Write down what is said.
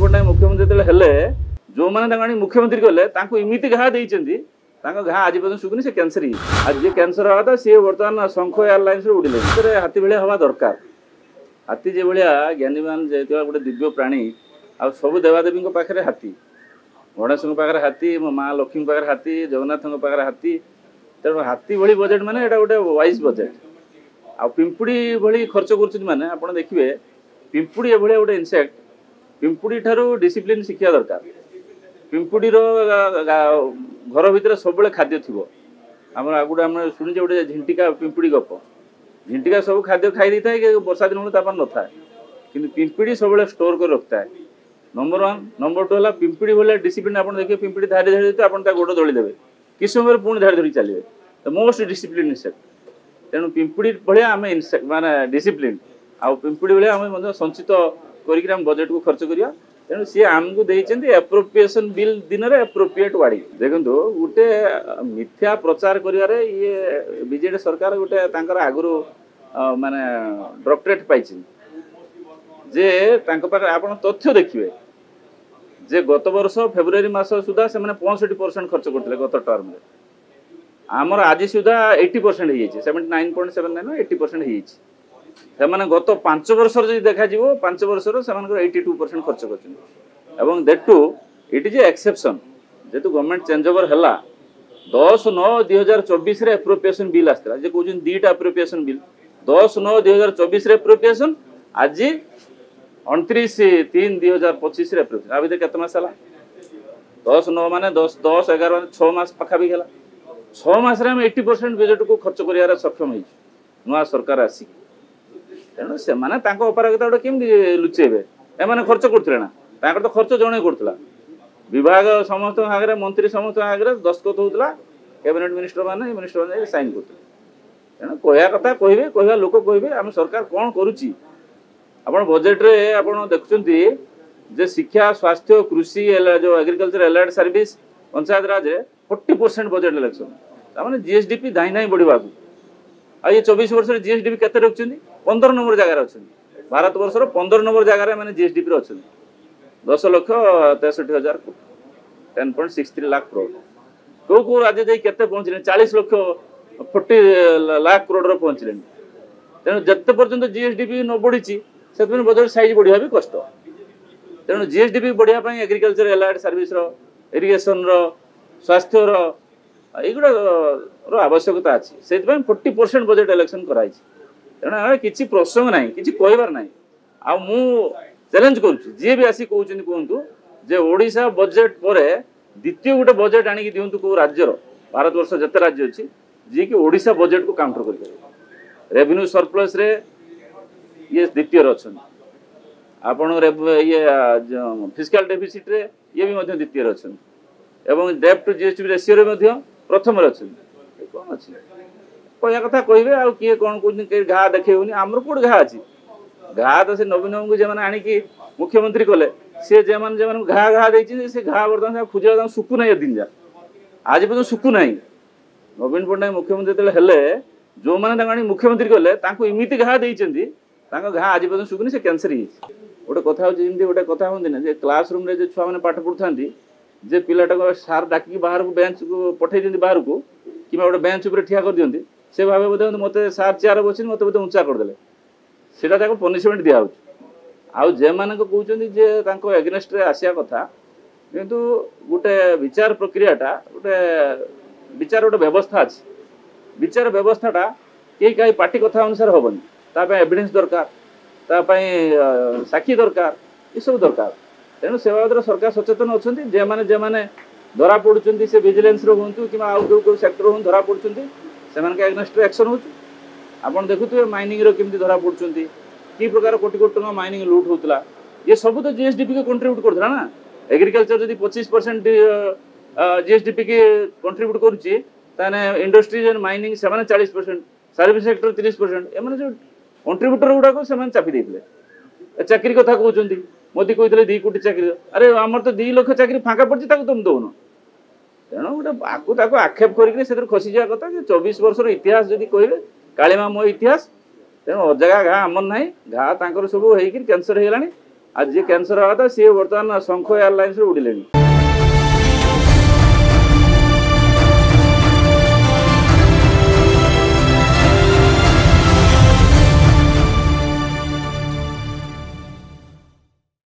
पट्टनायक मुख्यमंत्री हेले जो मैंने मुख्यमंत्री कले इमिति घा देती घा आज पर्यटन शुकुनी से कैंसर ही आज जी कैंसर हवा था सी बर्तमान शंख एयरलाइंस उड़े हाथी भाया हवा दरकार हाथी जो भाया ज्ञानी मान गोटे दिव्य प्राणी आ सब देवादेवी पाखे हाथी गणेश पाखे हाथी मो माँ लक्ष्मी पाखे हाथी जगन्नाथ पाखे हाथी तेणु हाथी भली बजेट माने एटा गोटे वाइज बजेट आ पिंपुड़ी भली खर्च कर आप देखिए पिंपुड़ी ए गोटे इनसेक्ट पिंपुड़ी ठारू डिसिप्लिन शिक्षा दरकार पिंपुड़ी घर भितर सब खाद्य थी आम आगुड़ आम शुणुचे गोटे झिंटिका पिंपुड़ी गप झिंटिका सब खाद्य खाई था कि वर्षा दिन तापान न था कि पिंपुड़ी सब स्टोर कर रखता है नंबर 1 नंबर 2 है पिंपुड़ी भाया डिसिप्लिन आप देखिए पिंपुड़ी धाड़ी धाड़ी देते आप गोड़ दौड़देवे कि समय पुणी धाड़ी धरी चलिए तो मोस्ट डिसिप्लिन इनसेक्ट तेणु पिंपुड़ी भाया आम इनसेक्ट माने डिसिप्लिन आउ पिंपुड़ी भाया आम संचित कर बजेट को खर्च करिया तेणु सी आमको देते एप्रोप्रिएशन बिल दिन में एप्रोप्रिएट वाड़ी देखो गोटे मिथ्या प्रचार करियारे ये बीजेडी सरकार गोटे आगुरी माने डॉक्टरेट पाई जे पाखे आप तथ्य देखिए जे गत वर्ष फेब्रुआरी मास सुधा से 65% खर्च करते गत टर्म में आमर आज सुधा 80% हो 79.79 80% हो गत 5 वर्ष जो देखा 5 वर्ष 82% खर्च कर that to it is exception जेतु गवर्नमेंट चेंज ओवर है 10/9/2024 एप्रोप्रिएशन बिल आसला जे कहते दीटा एप्रोप्रिएशन बिल 10/9/2024 एप्रोप्रिएशन आज 29/3/2025 एप्रोप्रिएशन आ भीतर केते मास हला 10/9 माने 10/11 6 मास पाखा भी गला 6 मास रे हम 80% बजेट को खर्च करियार सक्षम है नुआ सरकार आसी तेणु से अपरागिता गोटे केमती लुचेबे एम खर्च करते ना तो खर्च जड़े करूला विभाग समस्त आगे मंत्री समस्त आगे दस्तखत होता कैबिनेट मिनिस्टर मैंने साइन करते तेणु कहया कथा कहे कहवा लोक कहे आम सरकार कौन करुच्ची आप बजेट रे आप देखुंत जे शिक्षा स्वास्थ्य कृषि जो एग्रीकल्चर एलाइड सर्विस पंचायत राज 40% बजेट इलेक्शन जीएसडीपी धाई धाई बढ़ा आ ये 24 वर्ष जीएसडीपी केते रखुं 15 नंबर जगार अच्छा भारत वर्ष 15 नंबर जगार मैंने जीएसडीपी अच्छा 10,63,000 10.63 लाख करोड़ कौ कौ राज्य जाए केते पहुँचले 40 लक्ष 40 लाख करोड़ पहुँचले तेणु जिते पर्यंत जीएसडीपी न बढ़ी से बजेट साइज बढ़िया भी कष्ट तेणु जीएसडीपी बढ़िया एग्रीकल्चर एलाइड सर्विस इरिगेशन स्वास्थ्य युवा आवश्यकता अच्छी से 40% बजेट इलेक्शन कराई तेणु किसी प्रसंग ना कि कहबार ना आ मु चैलेंज करुँ भी आसी कहतु जे ओडिशा बजेट पर द्वितीय गोटे बजेट आनिक दिंतु कौ राज्यर भारत वर्ष जिते राज्य अच्छी जी कि ओडिशा बजेट को काउंटर कर रेवेन्यू सरप्लस रे ये द्वितीय अच्छा आपण ये फिस्काल डेफिसिट रे ये भी द्वितीय अच्छा एवं डेप्ट टू जीएसटी रेशियो रे प्रथम अच्छे कौन अच्छी कहया कथा कहे आ किए कौन कहते घा देखेबनी आमर कौट घा अच्छी घा तो से नवीन बाबू जो आनिकी मुख्यमंत्री कले सी जे घा घा देती से घा बर्तमान खोजा सुकू ना दिन जा आज पर्यटन सुकू ना नवीन पट्टनायक मुख्यमंत्री हेले जो मैंने मुख्यमंत्री कले इमिति घा देती घा आज पर्यटन सुकुनी से कैंसर ही गोटे कथा गोटे कथा हमें ना क्लास रूम रे छुआ मैंने पाठ पढ़ुता जे पिलाटा को सार डाक बाहर को बेंच को पठे दिखती बाहर को कि गोटे बेंच उपर ठिया कर दिखती से भावे बोधे मत सार चेयर बस मत बोधे उंचा करदे सेटा पनिशमेंट दिया आउ जे माने कहते जे एगेन्स्ट आसिया कथा किंतु गोटे विचार प्रक्रियाटा गोटे विचार गोटे व्यवस्था अच्छी विचार व्यवस्थाटा कई कहीं पार्टी कथा अनुसार हेनी ताप एविडेंस दरकार साक्षी दरकार ये सब दरकार तेणु से बाबद सरकार सचेतन अच्छा जे मैंने धरा पड़ुं से विजिलेंस हूँ कि कौ सेक्टर हूँ धरा पड़ुं से एगेन्स्ट एक्शन हो देखुए माइनिंग केमती धरा पड़ुं कि प्रकार कोटी कोटी टका माइनिंग लुट होता ये सब तो जीएसडीपी को कंट्रीब्यूट करता ना एग्रीकल्चर जब 25% जीएसडीपी के कंट्रीब्यूट करुच्ची इंडस्ट्रीज एंड माइनिंग से 40% सर्विस सेक्टर 30% एम जो कंट्रीब्यूटर गुड़ाक से चापी देते चाकरी कथा कहते मोदी कहते 2 कोटी चाकरी अरे आमर तो 2 लाख चाकरी फाँका पड़ी तुम दौन तेणु गोटे आक्षेप कर खसी जा कथा 24 वर्षर इतिहास जब कहे कालीमा मो इतिहास तेणु अजगा घा आमर ना घा सब हो कैंसर हो आज जे कैंसर हवा था सी बर्तमान शंख एयरलाइंस उड़िले।